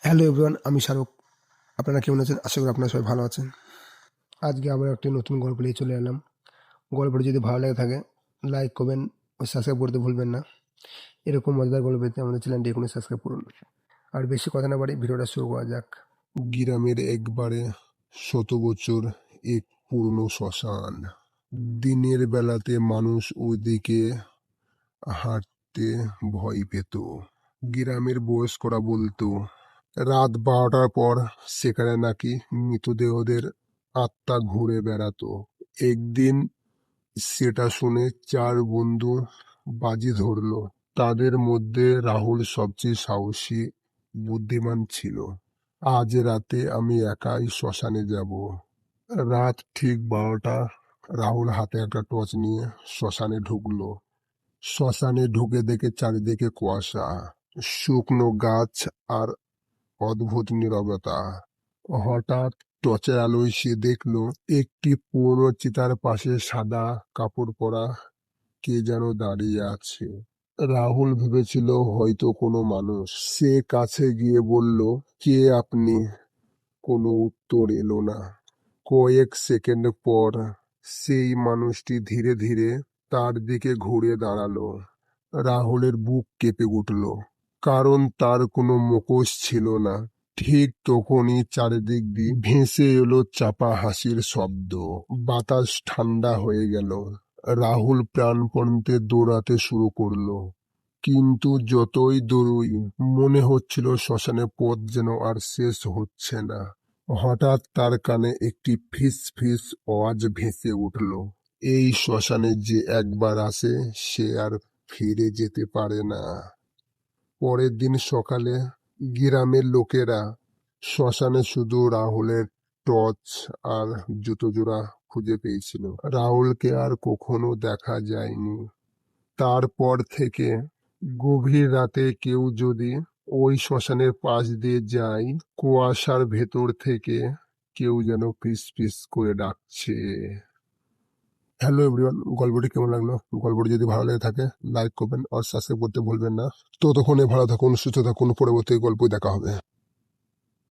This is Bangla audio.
হ্যালো এভরিওয়ান, আমি শাহরুখ। আপনারা কেমন আছেন? আশা করি আপনারা সবাই ভালো আছেন। আজকে আবার একটি নতুন গল্প নিয়ে চলে এলাম। গল্পটি যদি ভালো লেগে থাকে লাইক করবেন ও সাবস্ক্রাইব করতে ভুলবেন না। এরকম মজাদার গল্প পেতে আমাদের চ্যানেলটি এখনই সাবস্ক্রাইব করুন। আর বেশি কথা না বাড়ি ভিডিওটা শুরু করা যাক। গ্রামের একবারে ১০০ বছর এক পুরনো শ্মশান। দিনের বেলাতে মানুষ ওইদিকে হাঁটতে ভয় পেত। গ্রামের বয়স্করা বলতো রাত ১২টার পর সেখানে নাকি মৃতদেহদের আত্মা ঘুরে বেড়াতো। একদিন সেটা শুনে ৪ বন্ধু বাজি ধরলো। তাদের মধ্যে রাহুল সবচেয়ে সাহসী, বুদ্ধিমান ছিল। আজ রাতে আমি একাই শ্মশানে যাব। রাত ঠিক ১২টা। রাহুল হাতে একটা টর্চ নিয়ে শ্মশানে ঢুকলো। শ্মশানে ঢুকে দেখে চারিদিকে কুয়াশা, শুকনো গাছ আর অদ্ভুত নীরবতা। হঠাৎ টর্চের আলোয় সে দেখলো একটি পুরনো চিতার পাশে সাদা কাপড় পরা কে যেন দাঁড়িয়ে আছে। রাহুল ভেবেছিল হয়তো কোনো মানুষ। সে কাছে গিয়ে বলল, কে আপনি? কোনো উত্তর এলো না। কয়েক সেকেন্ড পর সেই মানুষটি ধীরে ধীরে তার দিকে ঘুরে দাঁড়ালো। রাহুলের বুক কেঁপে উঠল, কারণ তার কোনো মুখোশ ছিল না। ঠিক তখনই চারিদিক দিয়ে ভেসে এলো চাপা হাসির শব্দ। বাতাস ঠান্ডা হয়ে গেল। রাহুল প্রাণপণে দৌড়াতে শুরু করলো, কিন্তু যতই দৌড়ই মনে হচ্ছিল শ্মশানের পথ যেন আর শেষ হচ্ছে না। হঠাৎ তার কানে একটি ফিস ফিস আওয়াজ ভেসে উঠল। এই শ্মশানে যে একবার আসে সে আর ফিরে যেতে পারে না। পরের দিন সকালে গ্রামের লোকেরা শ্মশানে শুধু রাহুলের টর্চ আর জুতো জোড়া খুঁজে পেয়েছিল। রাহুলকে আর কখনো দেখা যায়নি। তারপর থেকে গভীর রাতে কেউ যদি ওই শ্মশানের পাশ দিয়ে যায়, কুয়াশার ভেতর থেকে কেউ যেন ফিস ফিস করে ডাকছে। হ্যালো এভরিওয়ান, গল্পটি কেমন লাগলো? গল্পটি যদি ভালো লেগে থাকে লাইক করবেন আর সাবস্ক্রাইব করতে ভুলবেন না। ততক্ষণে ভালো থাকুন, সুস্থ থাকুন, পরবর্তী গল্পই দেখা হবে।